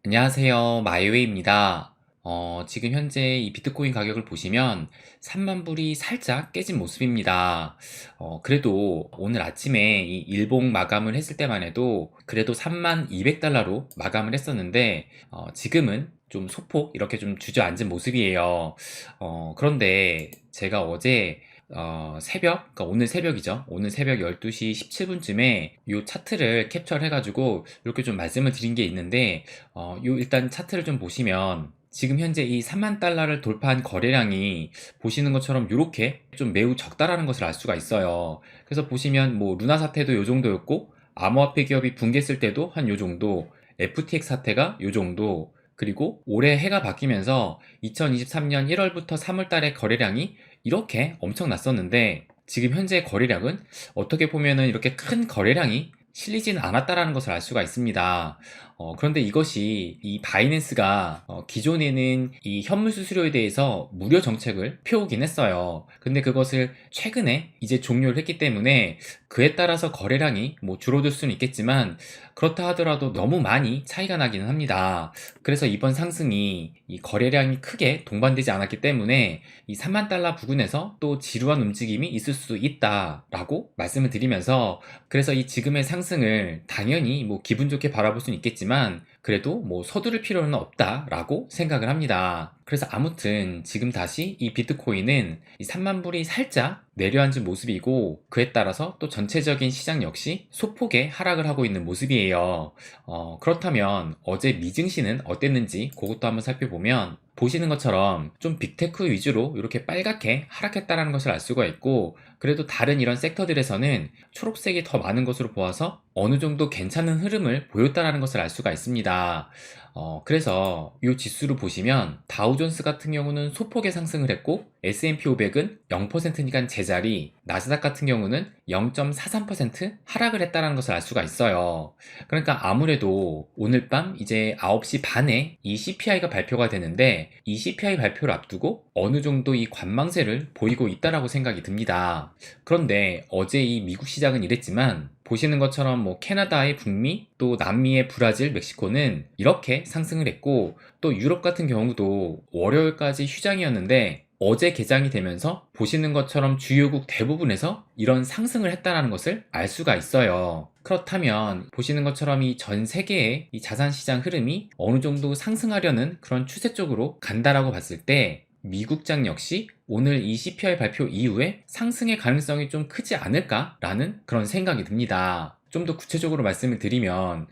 안녕하세요. 마이웨이입니다. 지금 현재 이 비트코인 가격을 보시면 3만 불이 살짝 깨진 모습입니다. 그래도 오늘 아침에 이 일봉 마감을 했을 때만 해도 그래도 3만 200달러로 마감을 했었는데, 지금은 좀 소폭 이렇게 좀 주저앉은 모습이에요. 그런데 제가 어제 그러니까 오늘 새벽이죠. 오늘 새벽 12시 17분쯤에 이 차트를 캡처를 해가지고 이렇게 좀 말씀을 드린 게 있는데, 요 일단 차트를 좀 보시면 지금 현재 이 3만 달러를 돌파한 거래량이 보시는 것처럼 이렇게 좀 매우 적다라는 것을 알 수가 있어요. 그래서 보시면 뭐 루나 사태도 요 정도였고, 암호화폐 기업이 붕괴했을 때도 한 요 정도, FTX 사태가 요 정도, 그리고 올해 해가 바뀌면서 2023년 1월부터 3월 달의 거래량이 이렇게 엄청났었는데, 지금 현재 거래량은 어떻게 보면은 이렇게 큰 거래량이 실리지는 않았다라는 것을 알 수가 있습니다. 그런데 이것이 이 바이낸스가 기존에는 이 현물 수수료에 대해서 무료 정책을 펴오긴 했어요. 근데 그것을 최근에 이제 종료를 했기 때문에 그에 따라서 거래량이 뭐 줄어들 수는 있겠지만, 그렇다 하더라도 너무 많이 차이가 나기는 합니다. 그래서 이번 상승이 이 거래량이 크게 동반되지 않았기 때문에 이 3만 달러 부근에서 또 지루한 움직임이 있을 수 있다라고 말씀을 드리면서, 그래서 이 지금의 상승을 당연히 뭐 기분 좋게 바라볼 수는 있겠지만 그래도 뭐 서두를 필요는 없다라고 생각을 합니다. 그래서 아무튼 지금 다시 이 비트코인은 이 3만 불이 살짝 내려앉은 모습이고, 그에 따라서 또 전체적인 시장 역시 소폭의 하락을 하고 있는 모습이에요. 그렇다면 어제 미증시는 어땠는지 그것도 한번 살펴보면, 보시는 것처럼 좀 빅테크 위주로 이렇게 빨갛게 하락했다는 것을 알 수가 있고, 그래도 다른 이런 섹터들에서는 초록색이 더 많은 것으로 보아서 어느 정도 괜찮은 흐름을 보였다는 것을 알 수가 있습니다. 그래서 이 지수를 보시면 다우존스 같은 경우는 소폭의 상승을 했고, S&P 500은 0%니까 제자리, 나스닥 같은 경우는 0.43% 하락을 했다는 것을 알 수가 있어요. 그러니까 아무래도 오늘 밤 이제 9시 반에 이 CPI가 발표가 되는데, 이 CPI 발표를 앞두고 어느 정도 이 관망세를 보이고 있다라고 생각이 듭니다. 그런데 어제 이 미국 시장은 이랬지만, 보시는 것처럼 뭐 캐나다의 북미, 또 남미의 브라질, 멕시코는 이렇게 상승을 했고, 또 유럽 같은 경우도 월요일까지 휴장이었는데 어제 개장이 되면서 보시는 것처럼 주요국 대부분에서 이런 상승을 했다는 것을 알 수가 있어요. 그렇다면 보시는 것처럼 이 전 세계의 이 자산시장 흐름이 어느 정도 상승하려는 그런 추세 쪽으로 간다라고 봤을 때, 미국장 역시 오늘 이 CPI 발표 이후에 상승의 가능성이 좀 크지 않을까라는 그런 생각이 듭니다. 좀 더 구체적으로 말씀을 드리면,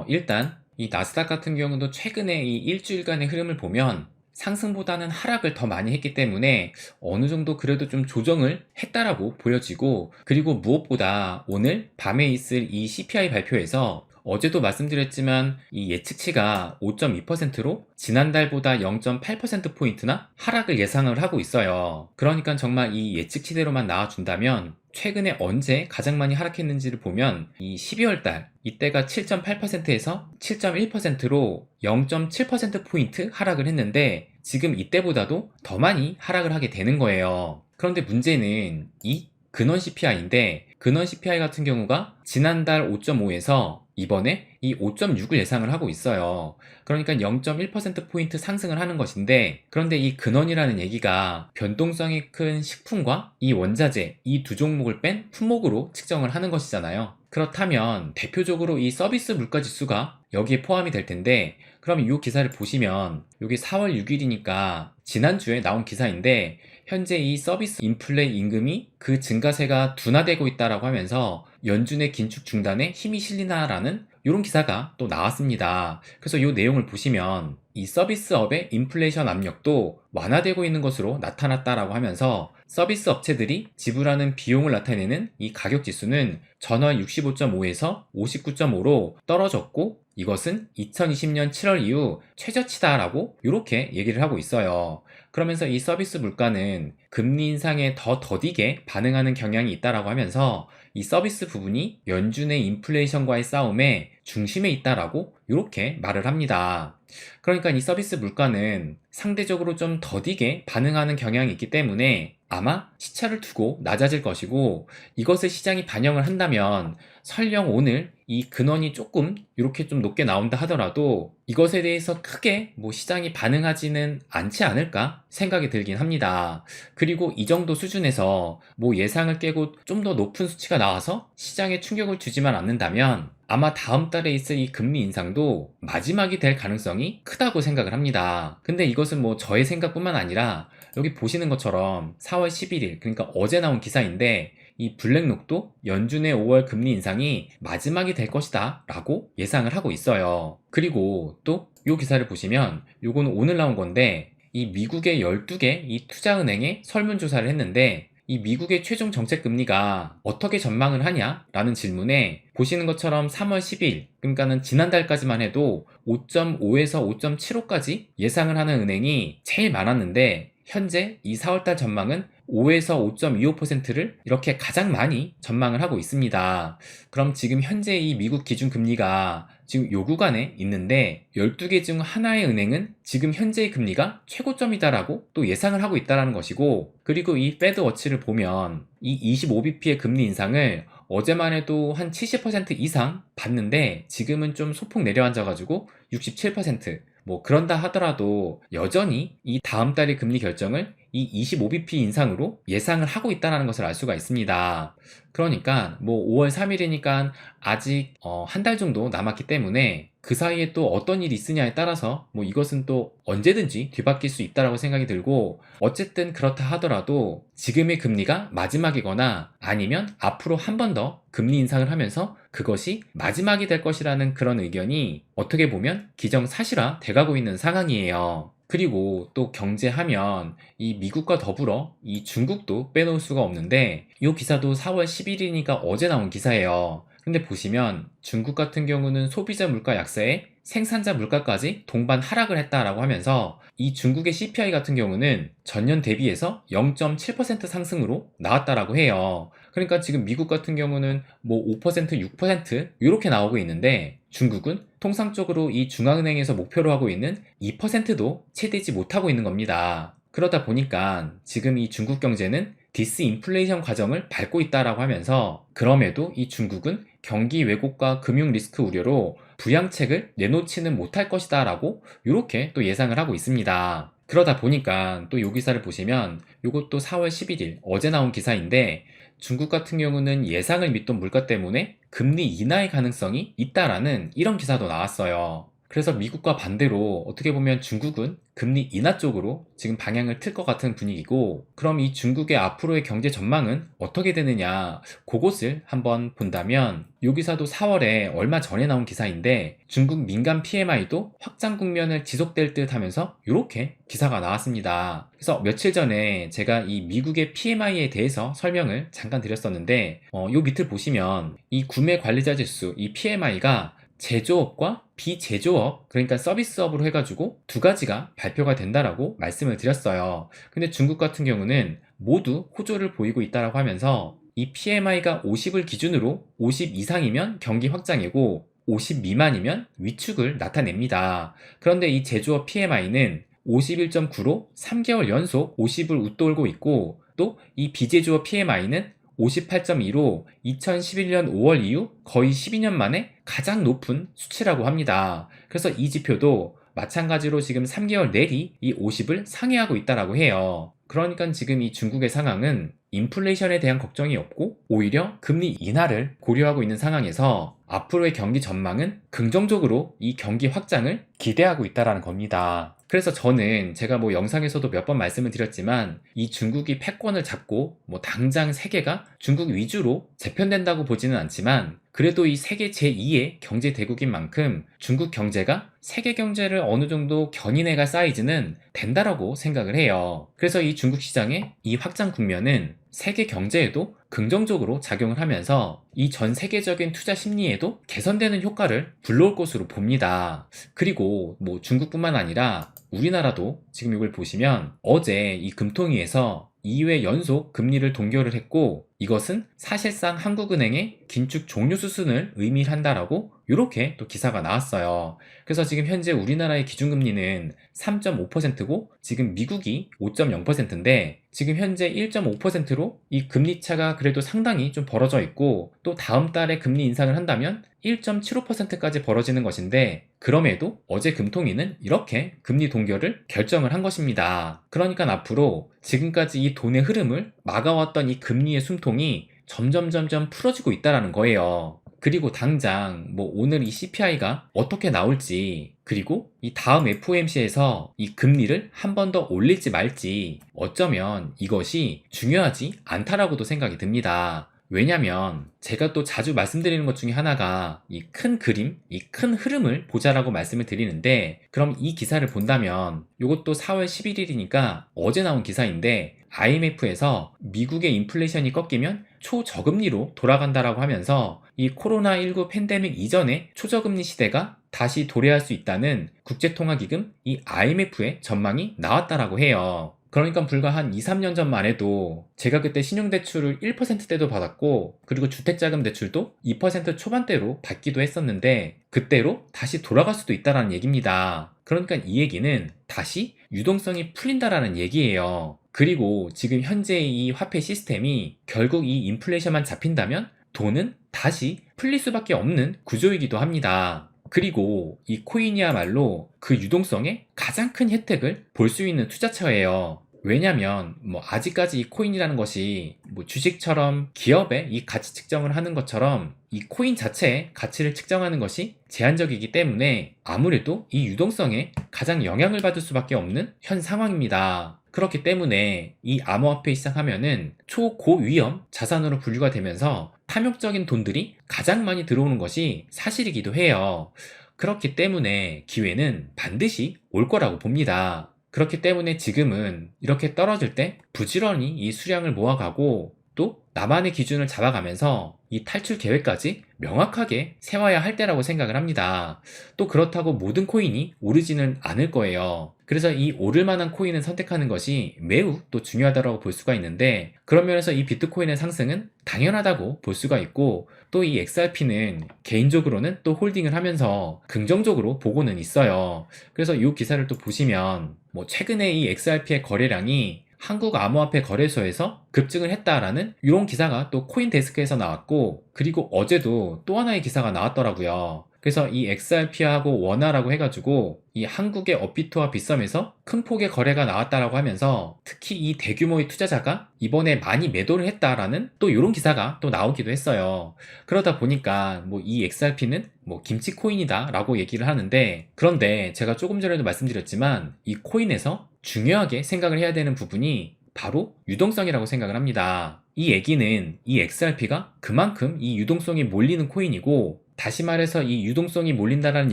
일단 이 나스닥 같은 경우도 최근에 이 일주일간의 흐름을 보면 상승보다는 하락을 더 많이 했기 때문에 어느 정도 그래도 좀 조정을 했다라고 보여지고, 그리고 무엇보다 오늘 밤에 있을 이 CPI 발표에서 어제도 말씀드렸지만 이 예측치가 5.2%로 지난달보다 0.8%포인트나 하락을 예상을 하고 있어요. 그러니까 정말 이 예측치대로만 나와준다면 최근에 언제 가장 많이 하락했는지를 보면 이 12월 달 이때가 7.8%에서 7.1%로 0.7%포인트 하락을 했는데, 지금 이때보다도 더 많이 하락을 하게 되는 거예요. 그런데 문제는 이 근원 CPI인데, 근원 CPI 같은 경우가 지난달 5.5에서 이번에 이 5.6을 예상을 하고 있어요. 그러니까 0.1%포인트 상승을 하는 것인데, 그런데 이 근원이라는 얘기가 변동성이 큰 식품과 이 원자재, 이 두 종목을 뺀 품목으로 측정을 하는 것이잖아요. 그렇다면 대표적으로 이 서비스 물가 지수가 여기에 포함이 될 텐데, 그럼 이 기사를 보시면 여기 4월 6일이니까 지난주에 나온 기사인데, 현재 이 서비스 인플레 임금이 그 증가세가 둔화되고 있다라고 하면서 연준의 긴축 중단에 힘이 실리나라는 이런 기사가 또 나왔습니다. 그래서 이 내용을 보시면 이 서비스업의 인플레이션 압력도 완화되고 있는 것으로 나타났다라고 하면서, 서비스 업체들이 지불하는 비용을 나타내는 이 가격 지수는 전월 65.5에서 59.5로 떨어졌고, 이것은 2020년 7월 이후 최저치다라고 이렇게 얘기를 하고 있어요. 그러면서 이 서비스 물가는 금리 인상에 더 더디게 반응하는 경향이 있다라고 하면서 이 서비스 부분이 연준의 인플레이션과의 싸움의 중심에 있다라고 이렇게 말을 합니다. 그러니까 이 서비스 물가는 상대적으로 좀 더디게 반응하는 경향이 있기 때문에 아마 시차를 두고 낮아질 것이고, 이것을 시장이 반영을 한다면 설령 오늘 이 근원이 조금 이렇게 좀 높게 나온다 하더라도 이것에 대해서 크게 뭐 시장이 반응하지는 않지 않을까 생각이 들긴 합니다. 그리고 이 정도 수준에서 뭐 예상을 깨고 좀 더 높은 수치가 나와서 시장에 충격을 주지만 않는다면 아마 다음 달에 있을 이 금리 인상도 마지막이 될 가능성이 크다고 생각을 합니다. 근데 이것은 뭐 저의 생각뿐만 아니라 여기 보시는 것처럼 4월 11일, 그러니까 어제 나온 기사인데 이 블랙록도 연준의 5월 금리 인상이 마지막이 될 것이다 라고 예상을 하고 있어요. 그리고 또 이 기사를 보시면 요거는 오늘 나온 건데 이 미국의 12개 이 투자은행에 설문조사를 했는데 이 미국의 최종 정책금리가 어떻게 전망을 하냐? 라는 질문에 보시는 것처럼 3월 10일, 그러니까는 지난달까지만 해도 5.5에서 5.75까지 예상을 하는 은행이 제일 많았는데 현재 이 4월달 전망은 5에서 5.25%를 이렇게 가장 많이 전망을 하고 있습니다. 그럼 지금 현재 이 미국 기준금리가 지금 요 구간에 있는데 12개 중 하나의 은행은 지금 현재의 금리가 최고점이다라고 또 예상을 하고 있다는 것이고, 그리고 이 패드워치를 보면 이 25bp의 금리 인상을 어제만 해도 한 70% 이상 봤는데 지금은 좀 소폭 내려앉아가지고 67%, 뭐 그런다 하더라도 여전히 이 다음 달의 금리 결정을 이 25bp 인상으로 예상을 하고 있다는 것을 알 수가 있습니다. 그러니까 뭐 5월 3일이니까 아직 한 달 정도 남았기 때문에 그 사이에 또 어떤 일이 있으냐에 따라서 뭐 이것은 또 언제든지 뒤바뀔 수 있다라고 생각이 들고, 어쨌든 그렇다 하더라도 지금의 금리가 마지막이거나 아니면 앞으로 한 번 더 금리 인상을 하면서 그것이 마지막이 될 것이라는 그런 의견이 어떻게 보면 기정사실화 돼가고 있는 상황이에요. 그리고 또 경제하면 이 미국과 더불어 이 중국도 빼놓을 수가 없는데 이 기사도 4월 11일이니까 어제 나온 기사예요. 근데 보시면 중국 같은 경우는 소비자 물가 약세에 생산자 물가까지 동반 하락을 했다라고 하면서 이 중국의 CPI 같은 경우는 전년 대비해서 0.7% 상승으로 나왔다라고 해요. 그러니까 지금 미국 같은 경우는 뭐 5%, 6% 이렇게 나오고 있는데 중국은 통상적으로 이 중앙은행에서 목표로 하고 있는 2%도 채되지 못하고 있는 겁니다. 그러다 보니까 지금 이 중국 경제는 디스인플레이션 과정을 밟고 있다라고 하면서, 그럼에도 이 중국은 경기 왜곡과 금융 리스크 우려로 부양책을 내놓지는 못할 것이다 라고 이렇게 또 예상을 하고 있습니다. 그러다 보니까 또 이 기사를 보시면 이것도 4월 11일 어제 나온 기사인데 중국 같은 경우는 예상을 믿던 물가 때문에 금리 인하의 가능성이 있다라는 이런 기사도 나왔어요. 그래서 미국과 반대로 어떻게 보면 중국은 금리 인하 쪽으로 지금 방향을 틀 것 같은 분위기고, 그럼 이 중국의 앞으로의 경제 전망은 어떻게 되느냐, 그것을 한번 본다면 이 기사도 4월에 얼마 전에 나온 기사인데 중국 민간 PMI도 확장 국면을 지속될 듯 하면서 이렇게 기사가 나왔습니다. 그래서 며칠 전에 제가 이 미국의 PMI에 대해서 설명을 잠깐 드렸었는데 요 밑을 보시면 이 구매 관리자 지수, 이 PMI가 제조업과 비제조업, 그러니까 서비스업으로 해가지고 두 가지가 발표가 된다라고 말씀을 드렸어요. 근데 중국 같은 경우는 모두 호조를 보이고 있다라고 하면서 이 PMI가 50을 기준으로 50 이상이면 경기 확장이고 50 미만이면 위축을 나타냅니다. 그런데 이 제조업 PMI는 51.9로 3개월 연속 50을 웃돌고 있고, 또 이 비제조업 PMI는 58.2로 2011년 5월 이후 거의 12년 만에 가장 높은 수치라고 합니다. 그래서 이 지표도 마찬가지로 지금 3개월 내리 이 50을 상회하고 있다라고 해요. 그러니까 지금 이 중국의 상황은 인플레이션에 대한 걱정이 없고 오히려 금리 인하를 고려하고 있는 상황에서 앞으로의 경기 전망은 긍정적으로 이 경기 확장을 기대하고 있다라는 겁니다. 그래서 저는 제가 뭐 영상에서도 몇 번 말씀을 드렸지만 이 중국이 패권을 잡고 뭐 당장 세계가 중국 위주로 재편된다고 보지는 않지만 그래도 이 세계 제2의 경제 대국인 만큼 중국 경제가 세계 경제를 어느 정도 견인해갈 사이즈는 된다라고 생각을 해요. 그래서 이 중국 시장의 이 확장 국면은 세계 경제에도 긍정적으로 작용을 하면서 이 전 세계적인 투자 심리에도 개선되는 효과를 불러올 것으로 봅니다. 그리고 뭐 중국뿐만 아니라 우리나라도 지금 이걸 보시면 어제 이 금통위에서 2회 연속 금리를 동결을 했고 이것은 사실상 한국은행의 긴축 종료 수순을 의미한다라고 이렇게 또 기사가 나왔어요. 그래서 지금 현재 우리나라의 기준금리는 3.5%고 지금 미국이 5.0%인데 지금 현재 1.5%로 이 금리 차가 그래도 상당히 좀 벌어져 있고 또 다음 달에 금리 인상을 한다면 1.75%까지 벌어지는 것인데 그럼에도 어제 금통위는 이렇게 금리 동결을 결정을 한 것입니다. 그러니까 앞으로 지금까지 이 돈의 흐름을 막아왔던 이 금리의 숨통이 점점 풀어지고 있다는 거예요. 그리고 당장 뭐 오늘 이 CPI가 어떻게 나올지 그리고 이 다음 FOMC에서 이 금리를 한 번 더 올릴지 말지 어쩌면 이것이 중요하지 않다라고도 생각이 듭니다. 왜냐면 제가 또 자주 말씀드리는 것 중에 하나가 이 큰 그림, 이 큰 흐름을 보자라고 말씀을 드리는데 그럼 이 기사를 본다면 이것도 4월 11일이니까 어제 나온 기사인데 IMF에서 미국의 인플레이션이 꺾이면 초저금리로 돌아간다라고 하면서 이 코로나19 팬데믹 이전의 초저금리 시대가 다시 도래할 수 있다는 국제통화기금 이 IMF의 전망이 나왔다라고 해요. 그러니까 불과 한 2, 3년 전만 해도 제가 그때 신용대출을 1%대도 받았고 그리고 주택자금 대출도 2% 초반대로 받기도 했었는데 그때로 다시 돌아갈 수도 있다는 얘기입니다. 그러니까 이 얘기는 다시 유동성이 풀린다라는 얘기예요. 그리고 지금 현재 이 화폐 시스템이 결국 이 인플레이션만 잡힌다면 돈은 다시 풀릴 수밖에 없는 구조이기도 합니다. 그리고 이 코인이야말로 그 유동성의 가장 큰 혜택을 볼 수 있는 투자처예요. 왜냐면 뭐 아직까지 이 코인이라는 것이 뭐 주식처럼 기업의 이 가치 측정을 하는 것처럼 이 코인 자체의 가치를 측정하는 것이 제한적이기 때문에 아무래도 이 유동성에 가장 영향을 받을 수밖에 없는 현 상황입니다. 그렇기 때문에 이 암호화폐 시장하면은 초고위험 자산으로 분류가 되면서 탐욕적인 돈들이 가장 많이 들어오는 것이 사실이기도 해요. 그렇기 때문에 기회는 반드시 올 거라고 봅니다. 그렇기 때문에 지금은 이렇게 떨어질 때 부지런히 이 수량을 모아가고 또 나만의 기준을 잡아가면서 이 탈출 계획까지 명확하게 세워야 할 때라고 생각을 합니다. 또 그렇다고 모든 코인이 오르지는 않을 거예요. 그래서 이 오를 만한 코인을 선택하는 것이 매우 또 중요하다고 볼 수가 있는데 그런 면에서 이 비트코인의 상승은 당연하다고 볼 수가 있고 또 이 XRP는 개인적으로는 또 홀딩을 하면서 긍정적으로 보고는 있어요. 그래서 이 기사를 또 보시면 뭐 최근에 이 XRP의 거래량이 한국 암호화폐 거래소에서 급증을 했다라는 이런 기사가 또 코인데스크에서 나왔고 그리고 어제도 또 하나의 기사가 나왔더라고요. 그래서 이 XRP하고 원화라고 해가지고 이 한국의 업비트와 빗썸에서 큰 폭의 거래가 나왔다라고 하면서 특히 이 대규모의 투자자가 이번에 많이 매도를 했다라는 또 이런 기사가 또 나오기도 했어요. 그러다 보니까 뭐 이 XRP는 뭐 김치 코인이다 라고 얘기를 하는데 그런데 제가 조금 전에도 말씀드렸지만 이 코인에서 중요하게 생각을 해야 되는 부분이 바로 유동성이라고 생각을 합니다. 이 얘기는 이 XRP가 그만큼 이 유동성이 몰리는 코인이고 다시 말해서 이 유동성이 몰린다는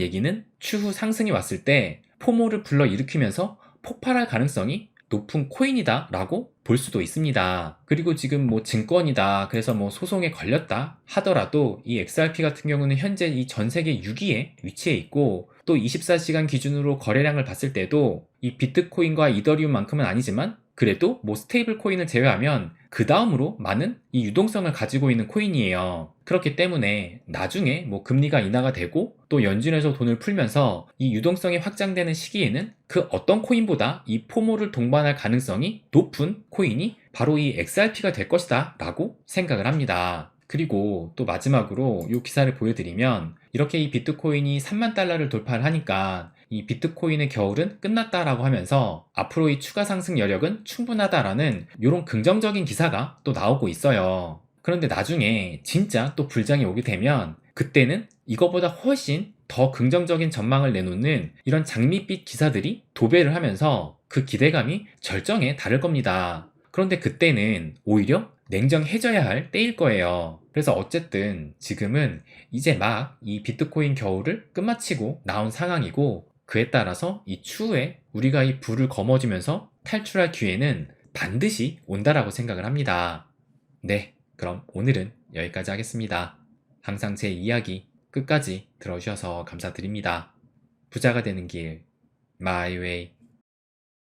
얘기는 추후 상승이 왔을 때 포모를 불러일으키면서 폭발할 가능성이 높은 코인이다 라고 볼 수도 있습니다. 그리고 지금 뭐 증권이다 그래서 뭐 소송에 걸렸다 하더라도 이 XRP 같은 경우는 현재 이 전 세계 6위에 위치해 있고 또 24시간 기준으로 거래량을 봤을 때도 이 비트코인과 이더리움만큼은 아니지만 그래도 뭐 스테이블 코인을 제외하면 그 다음으로 많은 이 유동성을 가지고 있는 코인이에요. 그렇기 때문에 나중에 뭐 금리가 인하가 되고 또 연준에서 돈을 풀면서 이 유동성이 확장되는 시기에는 그 어떤 코인보다 이 포모를 동반할 가능성이 높은 코인이 바로 이 XRP가 될 것이다 라고 생각을 합니다. 그리고 또 마지막으로 이 기사를 보여드리면 이렇게 이 비트코인이 3만 달러를 돌파를 하니까 이 비트코인의 겨울은 끝났다라고 하면서 앞으로 이 추가 상승 여력은 충분하다라는 이런 긍정적인 기사가 또 나오고 있어요. 그런데 나중에 진짜 또 불장이 오게 되면 그때는 이거보다 훨씬 더 긍정적인 전망을 내놓는 이런 장밋빛 기사들이 도배를 하면서 그 기대감이 절정에 다를 겁니다. 그런데 그때는 오히려 냉정해져야 할 때일 거예요. 그래서 어쨌든 지금은 이제 막 이 비트코인 겨울을 끝마치고 나온 상황이고 그에 따라서 이 추후에 우리가 이 불을 거머쥐면서 탈출할 기회는 반드시 온다라고 생각을 합니다. 네, 그럼 오늘은 여기까지 하겠습니다. 항상 제 이야기 끝까지 들어주셔서 감사드립니다. 부자가 되는 길, My Way.